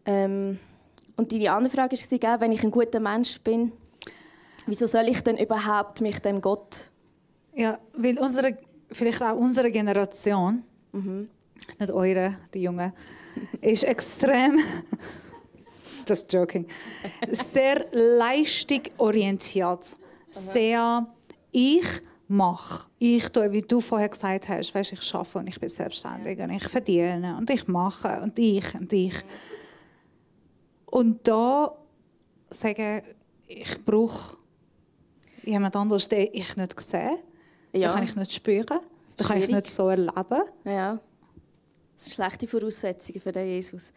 Und deine andere Frage war, wenn ich ein guter Mensch bin, wieso soll ich denn überhaupt mich dem Gott... Ja, weil vielleicht auch unsere Generation, nicht eure, die Jungen, ist extrem, just joking, sehr leistungsorientiert. Sehr, ich mache. Ich tue, wie du vorher gesagt hast, weißt, ich arbeite und ich bin selbstständig und ich verdiene und ich mache und ich und ich. Und da sagen, ich brauche jemand anderes, den ich nicht sehe, den kann ich nicht spüren, den kann ich nicht so erleben. Ja, das sind schlechte Voraussetzungen für den Jesus.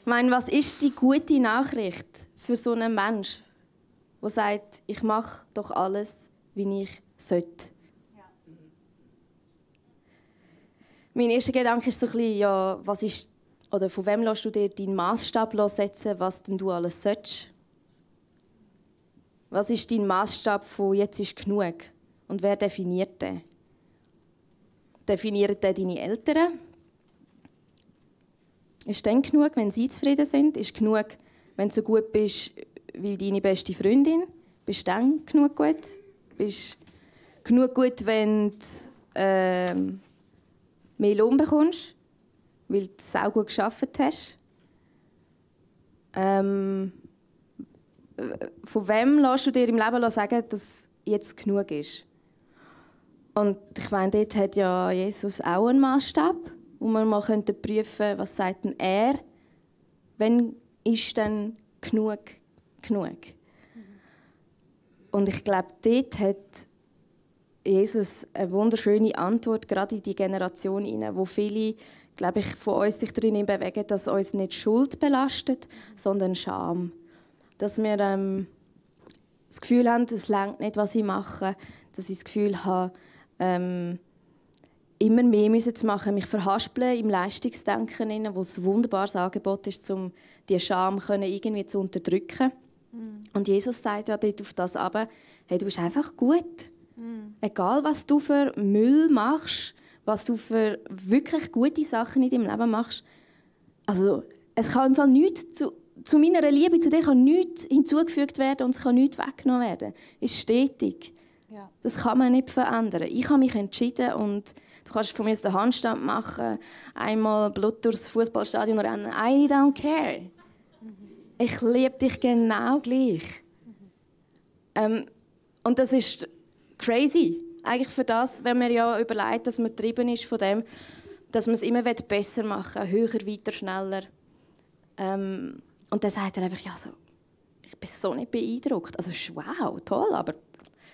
Ich meine, was ist die gute Nachricht für so einen Menschen, der sagt, ich mache doch alles, wie ich sollte? Ja. Mein erster Gedanke ist so ein bisschen, ja, was ist, oder von wem lässt du dir deinen Massstab setzen, was denn du alles sollst? Was ist dein Massstab von «jetzt ist genug»? Und wer definiert den? Definieren den deine Eltern? Ist dann genug, wenn sie zufrieden sind? Ist genug, wenn du so gut bist wie deine beste Freundin? Bist du dann genug gut? Bist du genug gut, wenn du mehr Lohn bekommst, weil du es auch gut gearbeitet hast? Von wem lässt du dir im Leben sagen, dass jetzt genug ist? Und ich meine, dort hat ja Jesus auch einen Massstab, wo man mal prüfen könnte, was sagt denn er, wenn ist denn genug genug? Und ich glaube, dort hat Jesus eine wunderschöne Antwort, gerade in die Generation hinein, wo viele, glaube ich, von uns sich darin bewegen, dass uns nicht Schuld belastet, sondern Scham. Dass wir das Gefühl haben, es reicht nicht, was ich mache, dass ich das Gefühl habe, immer mehr zu machen, mich verhaspeln im Leistungsdenken, wo es ein wunderbares Angebot ist, um diese Scham irgendwie zu unterdrücken. Und Jesus sagt ja dort auf das aber, hey, du bist einfach gut. Egal, was du für Müll machst, was du für wirklich gute Sachen in deinem Leben machst. Also, es kann im Fall nichts zu meiner Liebe zu dir kann nichts hinzugefügt werden und es kann nichts weggenommen werden. Es ist stetig. Ja. Das kann man nicht verändern. Ich habe mich entschieden und du kannst von mir den Handstand machen, einmal Blut durchs Fußballstadion rennen. I don't care. Ich liebe dich genau gleich. Und das ist crazy. Eigentlich für das, wenn man ja überlegt, dass man getrieben ist von dem, dass man es immer besser machen will, höher, weiter, schneller. Und dann sagt er einfach, ja, so, ich bin so nicht beeindruckt. Also wow, toll, aber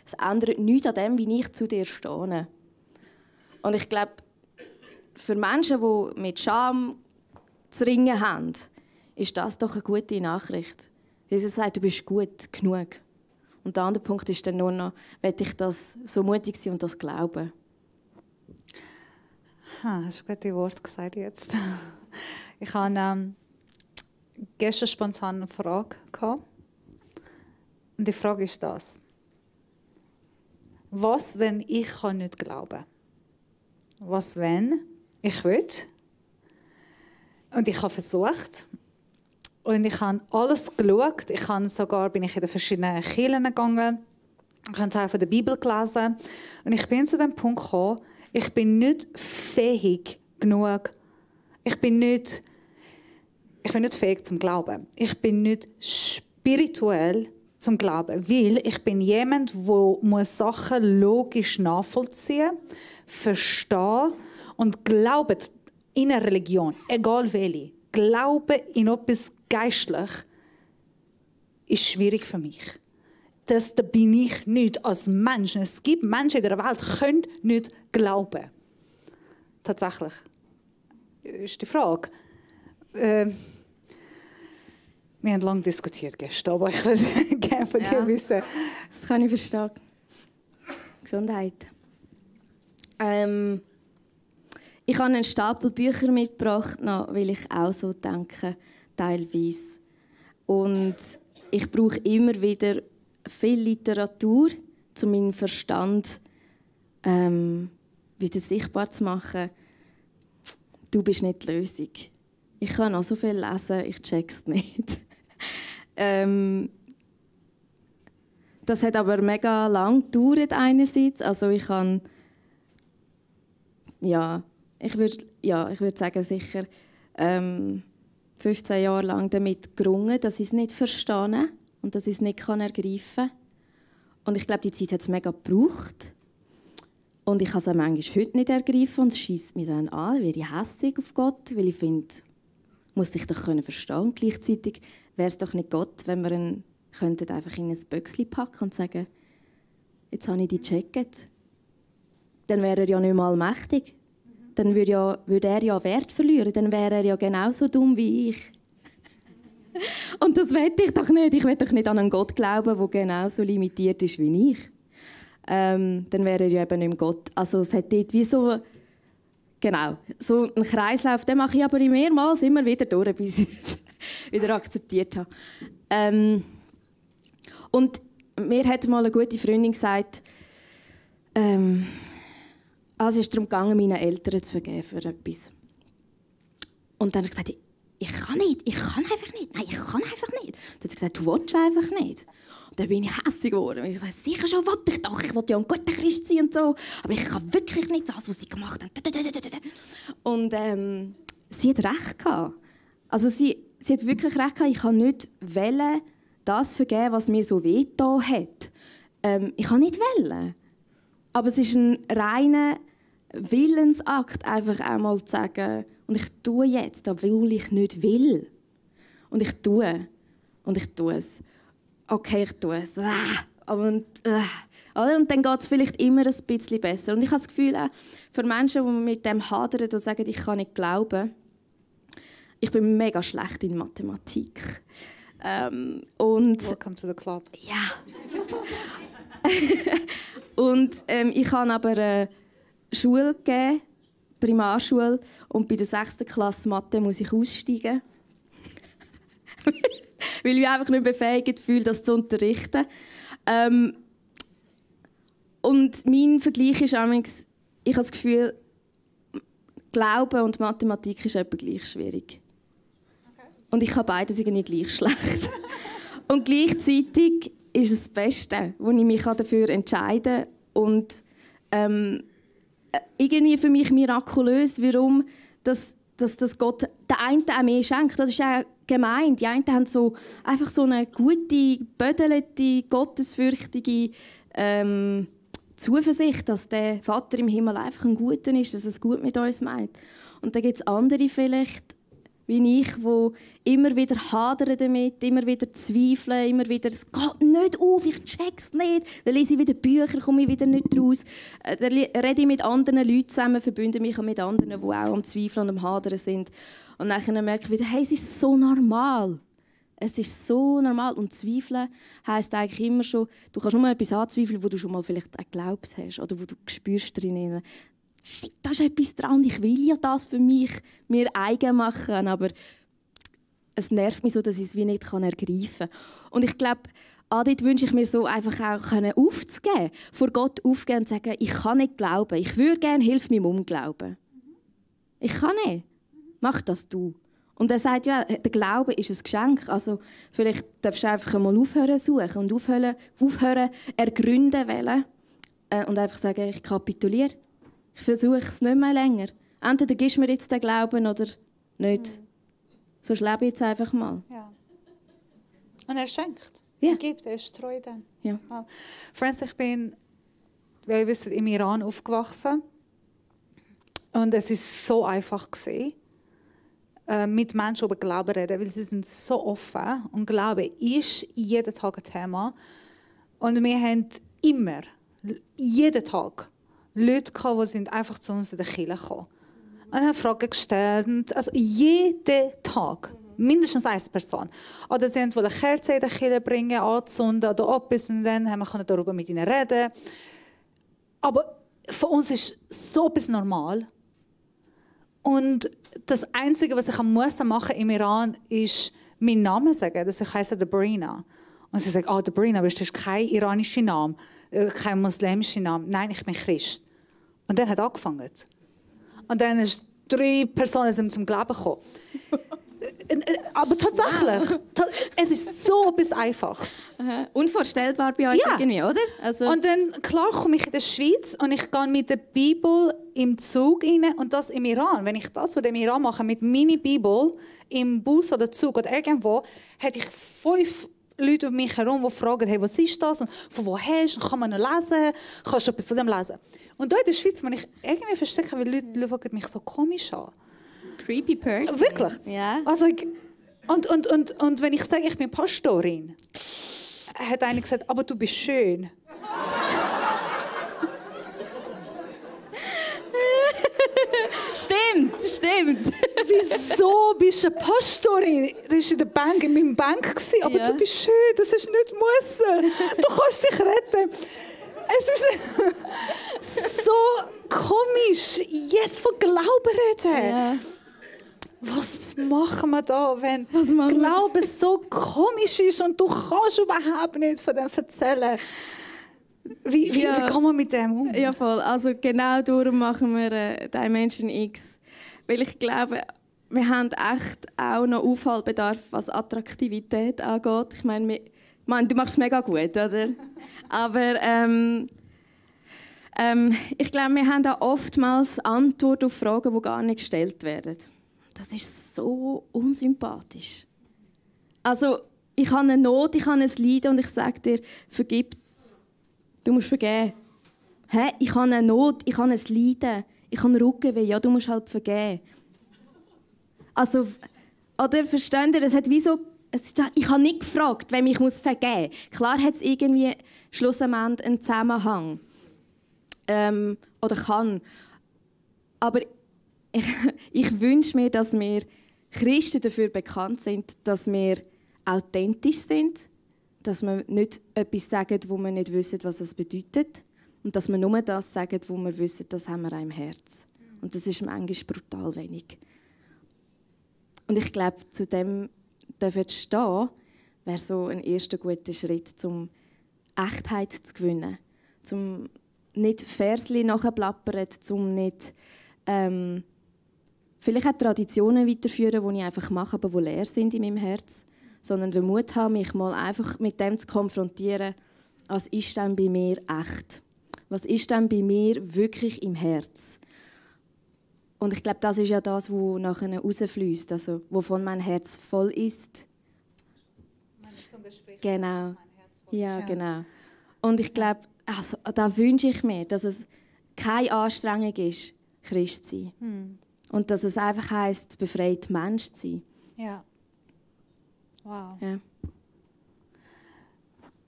es ändert nichts an dem, wie ich zu dir stehe. Und ich glaube, für Menschen, die mit Scham zu ringen haben, ist das doch eine gute Nachricht. Jesus sagt, du bist gut genug. Und der andere Punkt ist dann nur noch, will ich das so mutig sein und das glauben? Hast du gute Worte gesagt jetzt. Ich habe gestern spontan eine Frage gehabt. Und die Frage ist das. Was, wenn ich nicht glauben kann? Was, wenn ich will? Und ich habe versucht. Und ich habe alles geschaut. Bin ich in den verschiedenen Kirchen gegangen. Ich habe Teil von der Bibel gelesen. Und ich bin zu dem Punkt gekommen, ich bin nicht fähig genug. Ich bin nicht fähig zum Glauben. Ich bin nicht spirituell zum Glauben, weil ich bin jemand, der Sachen logisch nachvollziehen muss, verstehen und glauben in eine Religion, egal welche. Glauben in etwas geistlich ist schwierig für mich. Da bin ich nicht als Mensch. Es gibt Menschen in der Welt, die können nicht glauben. Tatsächlich. Ist die Frage. Wir haben lange diskutiert gestern, aber ich würde gerne von dir wissen. Das kann ich verstehen. Gesundheit. Ich habe einen Stapel Bücher mitgebracht, weil ich auch so denke, teilweise. Und ich brauche immer wieder viel Literatur, um meinen Verstand wieder sichtbar zu machen. du bist nicht die Lösung. Ich kann auch so viel lesen, ich check's nicht. Das hat aber mega lang gedauert einerseits. Also ich kann, ich würde sagen, sicher 15 Jahre lang damit gerungen, dass ich es nicht verstehe und dass ich es nicht ergreifen kann. Und ich glaube, die Zeit hat es mega gebraucht. Und ich kann es auch manchmal heute nicht ergreifen und es scheisst mich dann an, werde ich hässig auf Gott, weil ich finde, muss ich doch verstehen. Und gleichzeitig wäre es doch nicht Gott, wenn wir ihn einfach in ein Büchschen packen und sagen, jetzt habe ich die gecheckt. Dann wäre er ja nicht mal mächtig. Dann würde er ja Wert verlieren. Dann wäre er ja genauso dumm wie ich. Und das will ich doch nicht. Ich will doch nicht an einen Gott glauben, der genauso limitiert ist wie ich. Dann wäre er ja eben nicht mehr Gott. Also es hat dort wie so... Genau, so einen Kreislauf, den mache ich aber mehrmals immer wieder durch, bis ich es wieder akzeptiert habe. Und mir hat mal eine gute Freundin gesagt, es ist darum gegangen, meinen Eltern zu vergeben für etwas. Und dann habe ich gesagt, ich kann einfach nicht. Nein, ich kann einfach nicht. Dann hat sie gesagt, du willst einfach nicht. Und dann bin ich hässig geworden. Ich habe gesagt, sicher schon will ich doch. Ich will ja ein guter Christ sein und so. Aber ich kann wirklich nicht das, was sie gemacht haben. Und sie hat recht gehabt. Also sie hat wirklich recht gehabt. Ich kann nicht wollen, das vergeben, was mir so wehgetan hat. Ich kann nicht wollen. Aber es ist ein reiner Willensakt, einfach einmal zu sagen, und ich tue jetzt, obwohl ich nicht will. Und ich tue. Und ich tue es. Okay, ich tue es. Und dann geht es vielleicht immer ein bisschen besser. Und ich habe das Gefühl, für Menschen, die mit dem hadern und sagen, ich kann nicht glauben, ich bin mega schlecht in Mathematik. Welcome to the club. Ja. Und ich habe aber eine Schule gegeben, Primarschule, und bei der 6. Klasse Mathe muss ich aussteigen. Weil ich mich einfach nicht befähigt fühle, das zu unterrichten. Und mein Vergleich ist amigs, ich habe das Gefühl, Glauben und Mathematik ist etwa gleich schwierig. Okay. Und ich kann beides irgendwie gleich schlecht. Und gleichzeitig ist es das Beste, wo ich mich dafür entscheiden kann. Und irgendwie für mich mirakulös, warum dass Gott den einen auch mehr schenkt. Das ist ja gemein. Die einen haben einfach so eine gute, bödelte, gottesfürchtige Zuversicht, dass der Vater im Himmel einfach ein Guter ist, dass es gut mit uns meint. Und dann gibt es andere vielleicht, wie ich, die immer wieder hadern damit, immer wieder zweifeln, immer wieder, es geht nicht auf, ich check's nicht. Dann lese ich wieder Bücher, komme ich wieder nicht raus. Dann rede ich mit anderen Leuten zusammen, verbinde mich mit anderen, die auch am Zweifeln und am Hadern sind. Und dann merke ich wieder, hey, es ist so normal. Es ist so normal. Und Zweifeln heisst eigentlich immer schon, du kannst nur etwas anzweifeln, wo du schon mal vielleicht auch geglaubt hast oder wo du spürst drin, shit, da ist etwas dran und ich will ja das für mich mir eigen machen, aber es nervt mich so, dass ich es wie nicht ergreifen kann. Und ich glaube, dort wünsche ich mir so einfach auch aufzugeben, vor Gott aufgeben und sagen, ich kann nicht glauben, ich würde gerne, hilf mir im Unglauben. Ich kann nicht. Mach das du. Und er sagt, ja, der Glaube ist ein Geschenk. Also vielleicht darfst du einfach mal aufhören suchen und aufhören ergründen wollen und einfach sagen, ich kapituliere. Ich versuche es nicht mehr länger. Entweder gibst du mir jetzt den Glauben oder nicht. So lebe ich jetzt einfach mal. Ja. Und er schenkt. Ja. Er gibt, er ist treu dann. Ja. Wow. Friends, ich bin, wie ihr wisst, im Iran aufgewachsen. Und es war so einfach mit Menschen über Glauben reden, weil sie sind so offen und Glaube ist jeden Tag ein Thema. Und wir haben immer, jeden Tag, Leute gehabt, die sind einfach zu uns in der Kirche gekommen. Und haben Fragen gestellt. Also jeden Tag. Mindestens eine Person. Oder sie wollten eine Kerze in der Kirche bringen, anzünden oder etwas. Und dann haben wir darüber mit ihnen reden. Aber für uns ist so etwas normal. Und das Einzige, was ich machen muss im Iran, ist meinen Namen sagen. Das heiße Debrina. Und sie sagt, Debrina, aber das ist kein iranischer Name, kein muslimischer Name. Nein, ich bin Christ. Und dann hat angefangen. Und dann ist 3 Personen sind zum Glauben gekommen. Aber tatsächlich, es ist so etwas Einfaches. Unvorstellbar bei euch irgendwie, oder? Also. Und dann, klar, komme ich in die Schweiz und ich gehe mit der Bibel im Zug rein und das im Iran. Wenn ich das im Iran mache, mit meiner Bibel im Bus oder Zug oder irgendwo, hätte ich 5 Leute um mich herum, die fragen, hey, was ist das? Und von woher ist? Kann man noch lesen? Kannst du etwas von dem lesen? Und hier in der Schweiz muss ich irgendwie verstecken, weil Leute schauen mich so komisch an. Creepy person. Wirklich? Ja. Also und wenn ich sage, ich bin Pastorin, hat einer gesagt, aber du bist schön. Stimmt. Wieso bist du eine Pastorin? Das war in der Bank, in meinem Bank, aber du bist schön, das ist nicht müssen. Du kannst dich retten. Es ist so komisch, jetzt von Glauben reden. Ja. Was machen wir da, wenn Glaube Glaube so komisch ist und du kannst überhaupt nicht von dem erzählen? Wie kann man mit dem um? Ja, voll. Also genau darum machen wir Dimension X. Weil ich glaube, wir haben echt auch noch Aufholbedarf, was Attraktivität angeht. Ich meine, du machst es mega gut, oder? Aber ich glaube, wir haben da oftmals Antworten auf Fragen, die gar nicht gestellt werden. Das ist so unsympathisch. Also, ich habe eine Not, ich habe ein Leiden und ich sage dir, vergib. Du musst vergeben. Hä? Ich habe eine Not, ich habe ein Leiden, ich habe Rückenweh. Ja, du musst halt vergeben. Also, oder versteht ihr, es hat wie so, ich habe nicht gefragt, wem ich vergeben muss. Klar hat es irgendwie schlussendlich einen Zusammenhang. Oder kann. Aber ich wünsche mir, dass wir Christen dafür bekannt sind, dass wir authentisch sind, dass wir nicht etwas sagen, wo wir nicht wissen, was es bedeutet, und dass wir nur das sagen, wo wir wissen, das haben wir auch im Herz. Und das ist manchmal brutal wenig. Und ich glaube, zu dem dürfen stehen, wäre so ein erster guter Schritt, um Echtheit zu gewinnen, um nicht Versli nachplappern, um nicht vielleicht auch Traditionen weiterführen, die ich einfach mache, aber die leer sind in meinem Herz, sondern den Mut haben, mich mal einfach mit dem zu konfrontieren, was ist denn bei mir echt? Was ist denn bei mir wirklich im Herz? Und ich glaube, das ist ja das, was nachher rausfließt, also wovon mein Herz voll ist. Meine Zunge spricht, genau. dass mein Herz voll Ja, ist. genau. Und ich glaube, also, da wünsche ich mir, dass es keine Anstrengung ist, Christ zu sein. Und dass es einfach heisst, befreit Mensch zu sein. Ja. Wow. Ja.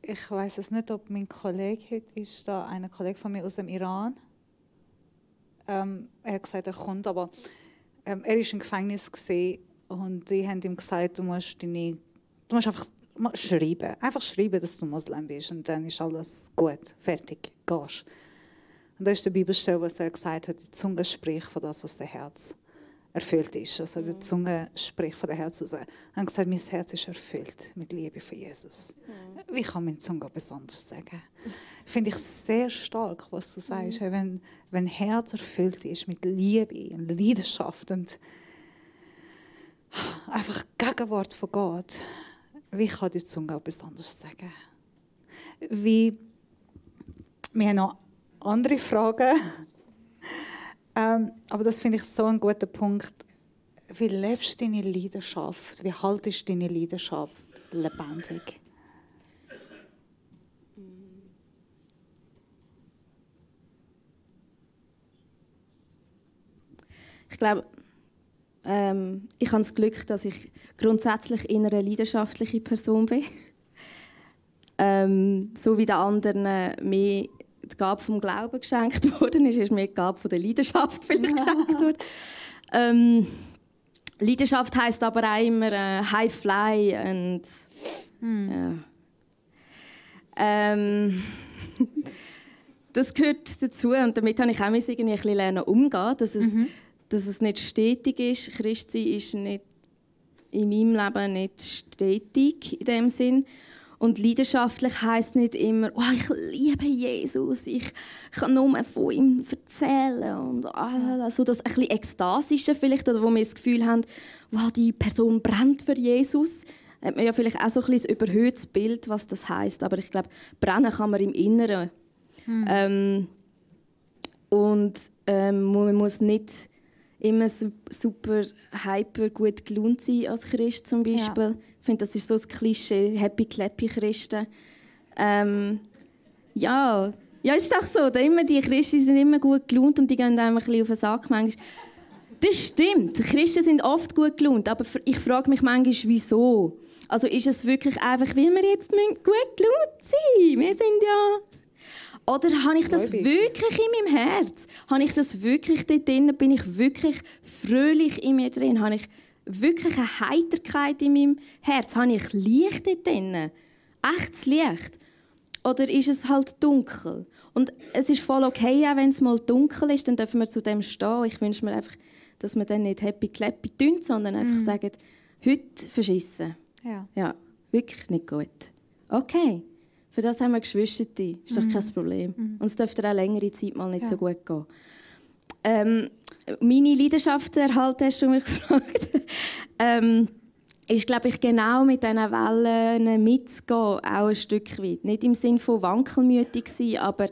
Ich weiß es nicht, ob mein Kollege heute ist, da ein Kollege von mir aus dem Iran. Er hat gesagt, er kommt, aber er war im Gefängnis und die haben ihm gesagt, du musst einfach schreiben. Einfach schreiben, dass du Moslem bist und dann ist alles gut, fertig, gehst. Und da ist die Bibelstelle, wo er gesagt hat, die Zunge spricht von das, was der Herz erfüllt ist. Also die Zunge spricht von der Herz raus. Er hat gesagt, mein Herz ist erfüllt mit Liebe für Jesus. Wie kann meine Zunge besonders sagen? Finde ich sehr stark, was du sagst. Wenn Herz erfüllt ist mit Liebe und Leidenschaft und einfach Gegenwart von Gott, wie kann die Zunge auch besonders sagen? Wir haben noch andere Fragen. Aber das finde ich so ein guter Punkt. Wie lebst du deine Leidenschaft? Wie haltest du deine Leidenschaft lebendig? Ich glaube, ich habe das Glück, dass ich grundsätzlich eher eine leidenschaftliche Person bin. So wie den anderen mehr die Gabe vom Glauben geschenkt worden ist mir die Gabe von der Leidenschaft vielleicht geschenkt worden. Leidenschaft heisst aber auch immer High Fly und das gehört dazu und damit habe ich auch irgendwie ein bisschen lernen umgehen, dass es nicht stetig ist. Christsein ist nicht in meinem Leben nicht stetig in dem Sinn. Und leidenschaftlich heisst nicht immer, oh, ich liebe Jesus, ich kann nur von ihm erzählen. Und so das ein bisschen Ekstasische vielleicht, oder wo wir das Gefühl haben, wow, die Person brennt für Jesus. Hat man ja vielleicht auch so ein bisschen ein überhöhtes Bild, was das heisst. Aber ich glaube, brennen kann man im Inneren. Man muss nicht immer super hyper gut gelaunt sein als Christ zum Beispiel. Ja. Ich finde, das ist so das Klischee, happy-clappy-Christen. Ja, ist doch so. Die Christen sind immer gut gelaunt und die gehen einem ein bisschen auf den Sack manchmal. Das stimmt, Christen sind oft gut gelaunt, aber ich frage mich manchmal, wieso? Also ist es wirklich einfach, weil wir jetzt gut gelaunt sind? Wir sind ja... Oder habe ich das wirklich in meinem Herz? Habe ich das wirklich dort drin? Bin ich wirklich fröhlich in mir drin? Habe ich wirklich eine Heiterkeit in meinem Herz? Habe ich Licht dort drin? Echtes Licht? Oder ist es halt dunkel? Und es ist voll okay, auch wenn es mal dunkel ist, dann dürfen wir zu dem stehen. Ich wünsche mir einfach, dass wir dann nicht happy-clappy tun, sondern einfach sagen, heute verschissen. Ja, wirklich nicht gut. Okay. Für das haben wir Geschwister. Ist doch kein Problem. Und es dürfte auch längere Zeit mal nicht so gut gehen. Meine Leidenschaft zu erhalten, hast du mich gefragt, ist, glaube ich, genau mit diesen Wellen mitzugehen, auch ein Stück weit. Nicht im Sinne von wankelmütig sein, aber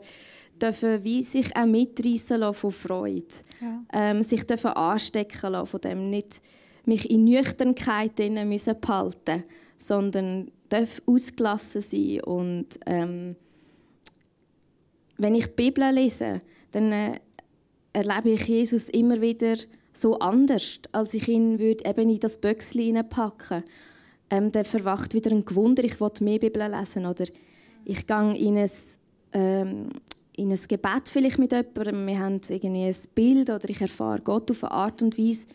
dürfen wie sich auch mitreissen lassen von Freude. Ja. Sich dürfen anstecken lassen von dem, nicht mich in Nüchternkeit behalten müssen, sondern darf ausgelassen sein. Und wenn ich die Bibel lese, dann erlebe ich Jesus immer wieder so anders, als ich ihn eben in das Büchschen hineinpacken würde. Dann verwacht wieder ein Gewunder, ich will mehr Bibel lesen. Oder ich gehe in ein Gebet vielleicht mit jemandem, wir haben irgendwie ein Bild oder ich erfahre Gott auf eine Art und Weise,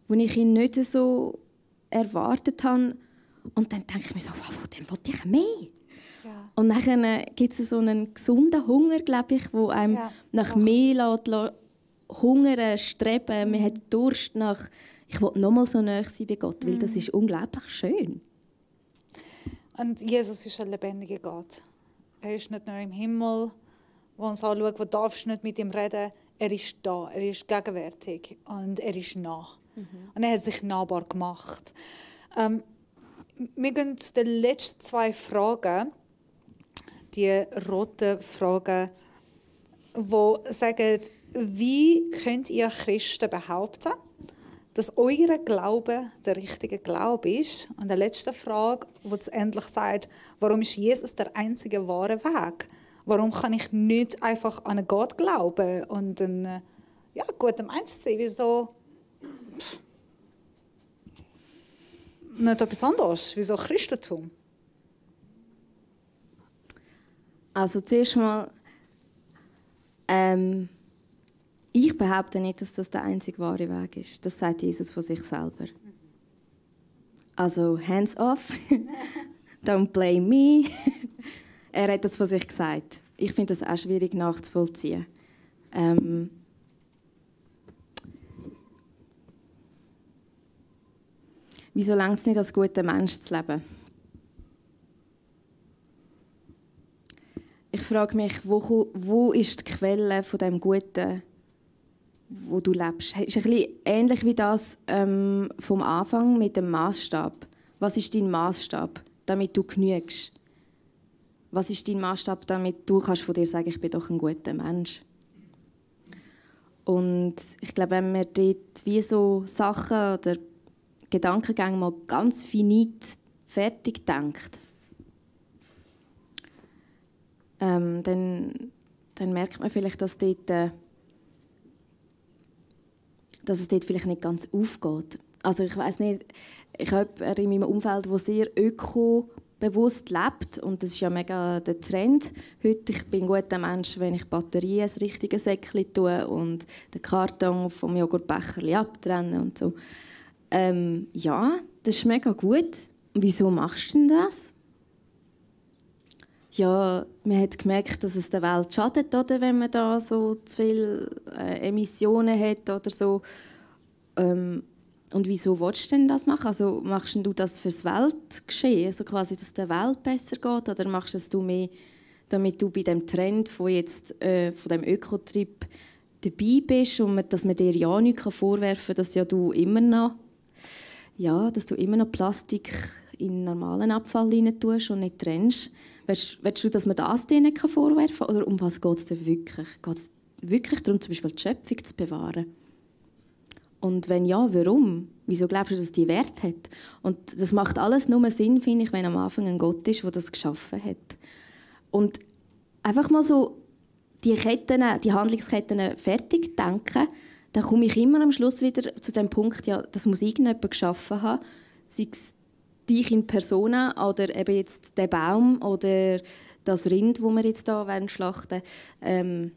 wo ich ihn nicht so erwartet habe. Und dann denke ich mir so, wow, von dem will ich mehr. Ja. Und dann gibt es so einen gesunden Hunger, glaube ich, der einem nach mehr lässt, hungern, streben. Man hat Durst nach, ich will noch mal so nahe sein bei Gott, weil das ist unglaublich schön. Und Jesus ist ein lebendiger Gott. Er ist nicht nur im Himmel, wo uns anschaut, wo darfst du nicht mit ihm reden. Er ist da, er ist gegenwärtig und er ist nah. Und er hat sich nahbar gemacht. Wir gehen die letzten 2 Fragen, die roten Fragen, die sagen, wie könnt ihr Christen behaupten, dass euer Glaube der richtige Glaube ist? Und die letzte Frage, die endlich sagt, warum ist Jesus der einzige wahre Weg? Warum kann ich nicht einfach an Gott glauben und ein guter Mensch sein? Wieso? Nicht etwas anderes. Wieso Christentum? Also zuerst mal, ich behaupte nicht, dass das der einzige wahre Weg ist. Das sagt Jesus von sich selber. Also hands off, don't blame me. Er hat das von sich gesagt. Ich finde das auch schwierig nachzuvollziehen. Wieso reicht es nicht, als guter Mensch zu leben? Ich frage mich, wo ist die Quelle von dem Guten, wo du lebst? Es ist ein bisschen ähnlich wie das vom Anfang mit dem Maßstab. Was ist dein Maßstab, damit du genügst? Was ist dein Maßstab, damit du kannst von dir sagen, ich bin doch ein guter Mensch? Und ich glaube, wenn man dort wie so Sachen oder Gedankengänge mal ganz finit fertig denkt, dann merkt man vielleicht, dass es dort vielleicht nicht ganz aufgeht. Also ich weiss nicht, ich habe jemanden in meinem Umfeld, der sehr ökobewusst lebt, und das ist ja mega der Trend. Heute, ich bin ein guter Mensch, wenn ich Batterien ins richtige Säckchen tue und den Karton vom Joghurtbecher abtrenne und so. Ja, das ist mega gut. Wieso machst du denn das? Ja, man hat gemerkt, dass es der Welt schadet, oder, wenn man da so zu viele Emissionen hat oder so. Und wieso willst du denn das machen? Also machst du das fürs Weltgeschehen, also quasi, dass der Welt besser geht, oder machst du es mehr, damit du bei dem Trend von jetzt von dem Ökotrip dabei bist und dass man dir ja nichts vorwerfen kann, dass ja du immer noch Plastik in normalen Abfall rein tust und nicht trennst. Willst du, dass man das dir nicht vorwerfen kann? Oder um was geht es denn wirklich? Geht es wirklich darum, zum Beispiel die Schöpfung zu bewahren? Und wenn ja, warum? Wieso glaubst du, dass die Wert hat? Und das macht alles nur Sinn, finde ich, wenn am Anfang ein Gott ist, der das geschaffen hat. Und einfach mal so die Handlungsketten fertig denken, dann komme ich immer am Schluss wieder zu dem Punkt, ja, das muss irgendjemand geschaffen haben, sei es dich in Persona oder eben jetzt der Baum oder das Rind, das wir jetzt hier schlachten wollen.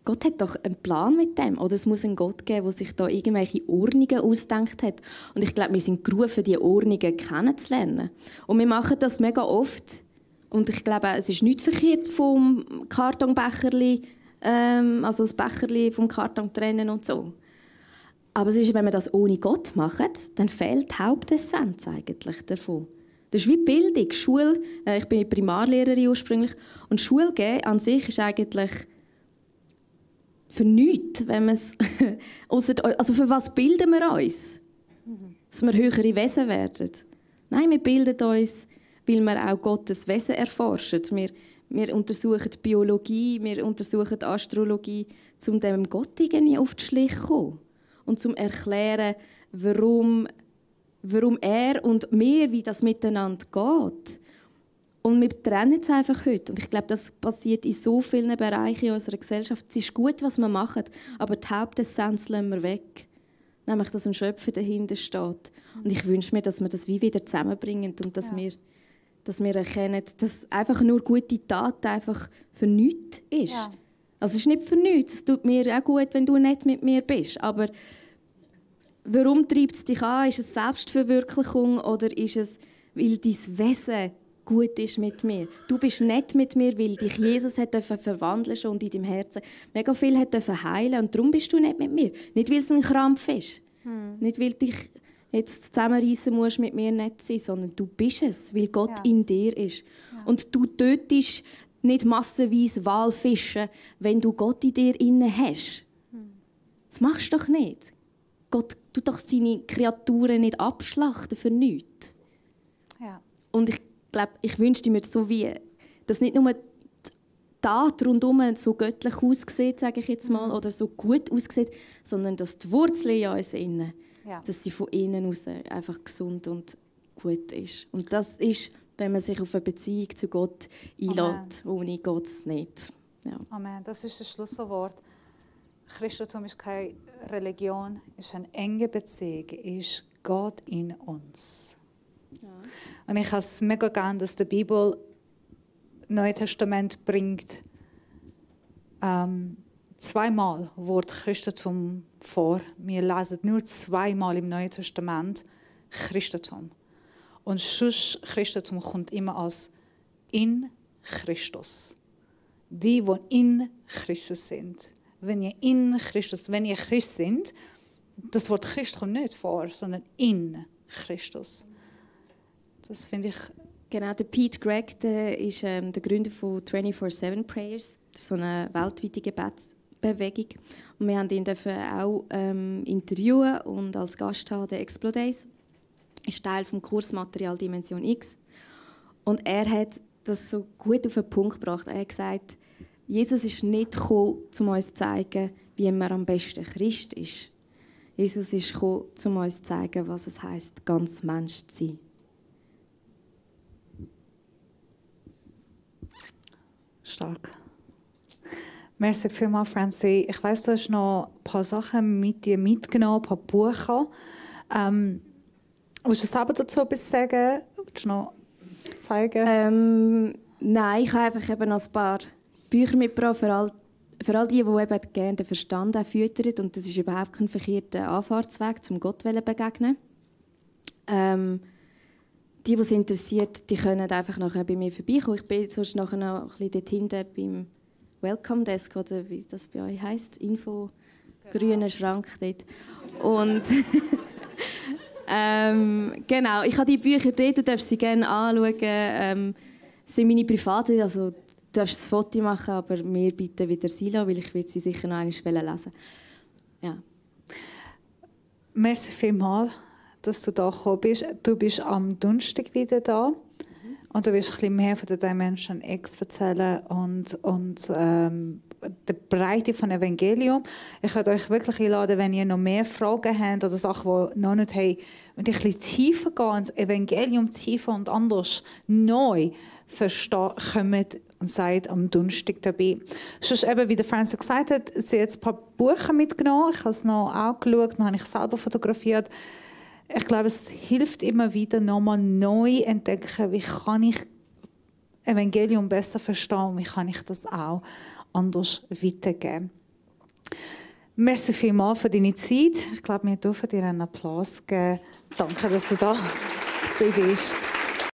Gott hat doch einen Plan mit dem. Oder es muss einen Gott geben, der sich da irgendwelche Ordnungen ausgedacht hat. Und ich glaube, wir sind gerufen, diese Ordnungen kennenzulernen. Und wir machen das mega oft. Und ich glaube, es ist nicht verkehrt, vom Kartonbecherli, also das Becherli vom Karton trennen und so. Aber es ist, wenn wir das ohne Gott machen, dann fehlt die Hauptessenz eigentlich davon. Das ist wie Bildung, Schule. Ich bin Primarlehrerin ursprünglich. Und Schule geben an sich ist eigentlich für nichts, wenn man es also für was bilden wir uns? Dass wir höhere Wesen werden? Nein, wir bilden uns, weil wir auch Gottes Wesen erforschen. Wir untersuchen Biologie, wir untersuchen Astrologie, um dem Gott irgendwie auf die Schliche zu kommen. Und zum erklären, warum er und wir, wie das miteinander geht. Und wir trennen es einfach heute. Und ich glaube, das passiert in so vielen Bereichen in unserer Gesellschaft. Es ist gut, was wir machen, aber die Hauptessenz lassen wir weg. Nämlich, dass ein Schöpfer dahinter steht. Und ich wünsche mir, dass wir das wie wieder zusammenbringen und dass wir erkennen, dass einfach nur gute Tat einfach für nichts ist. Ja. Also es ist nicht für nichts. Es tut mir auch gut, wenn du nicht mit mir bist. Aber warum treibt es dich an? Ist es Selbstverwirklichung oder ist es, weil dein Wesen gut ist mit mir? Du bist nicht mit mir, weil dich Jesus hat verwandeln schon und in deinem Herzen mega viel hat heilen und darum bist du nicht mit mir. Nicht, weil es ein Krampf ist. Nicht, weil dich jetzt zusammenreissen musst, mit mir nicht sein, sondern du bist es, weil Gott in dir ist. Ja. Und du tötest nicht massenweise Walfische, wenn du Gott in dir inne hast. Das machst du doch nicht. Gott tut doch seine Kreaturen nicht abschlachten für nichts. Ja. Und ich glaube, ich wünschte mir so wie, dass nicht nur die Tat rundherum so göttlich aussieht, sage ich jetzt mal, oder so gut aussieht, sondern dass die Wurzel in uns innen, dass sie von innen aus einfach gesund und gut ist. Und das ist, wenn man sich auf eine Beziehung zu Gott einlässt. Ohne Gott nicht. Ja. Amen. Das ist das Schlusswort. Christentum ist keine Religion, es ist eine enge Beziehung, ist Gott in uns. Ja. Und ich habe es mega gerne, dass die Bibel Neue Testament bringt zweimal Wort Christentum vor. Wir lesen nur zweimal im Neuen Testament Christentum. Und sonst Christentum kommt immer als in Christus. Die in Christus sind. Wenn ihr Christ sind, das Wort Christ kommt nicht vor, sondern in Christus. Das finde ich. Genau, der Pete Greig, der ist der Gründer von 24/7 Prayers. Das ist so eine weltweite Gebetsbewegung. Und wir haben ihn auch interviewen und als Gast haben, der Explodays. Ist Teil des Kursmaterial Dimension X. Und er hat das so gut auf den Punkt gebracht. Er hat gesagt, Jesus ist nicht gekommen, um uns zu zeigen, wie man am besten Christ ist. Jesus ist gekommen, um uns zu zeigen, was es heisst, ganz Mensch zu sein. Stark. Merci vielmals, Francie. Ich weiss, du hast noch ein paar Sachen mit dir mitgenommen, ein paar Bücher. Willst du selber dazu etwas sagen? Willst du noch zeigen? Nein, ich habe einfach eben noch ein paar Bücher mitgebracht, für all die eben gerne den Verstand füttern. Und das ist überhaupt kein verkehrter Anfahrtsweg, um Gott zu begegnen. Die es interessiert, die können einfach nachher bei mir vorbeikommen. Ich bin sonst nachher noch ein bisschen dort hinten beim Welcome Desk, oder wie das bei euch heisst, Info, grüner Schrank dort. Und genau, ich habe die Bücher dort, du darfst sie gerne anschauen. Das sind meine privaten, also du darfst ein Foto machen, aber mir bitte wieder Silo, weil ich sie sicher noch einmal lesen. Ja. Merci vielmals, dass du da gekommen bist. Du bist am Donnerstag wieder da. Und du wirst ein bisschen mehr von der Dimension X erzählen und der Breite von Evangelium. Ich würde euch wirklich einladen, wenn ihr noch mehr Fragen habt oder Sachen, die noch nicht haben, und ein bisschen tiefer gehen, ins Evangelium tiefer und anders neu verstehen, kommt und seid am Donnerstag dabei. Sonst eben, wie der Francis gesagt hat, sie hat ein paar Bücher mitgenommen. Ich habe es noch auch geschaut, dann habe ich selber fotografiert. Ich glaube, es hilft immer wieder, nochmal neu entdecken, wie kann ich Evangelium besser verstehen und wie kann ich das auch anders weitergeben. Merci vielmals für deine Zeit. Ich glaube, wir dürfen dir einen Applaus geben. Danke, dass du da bist.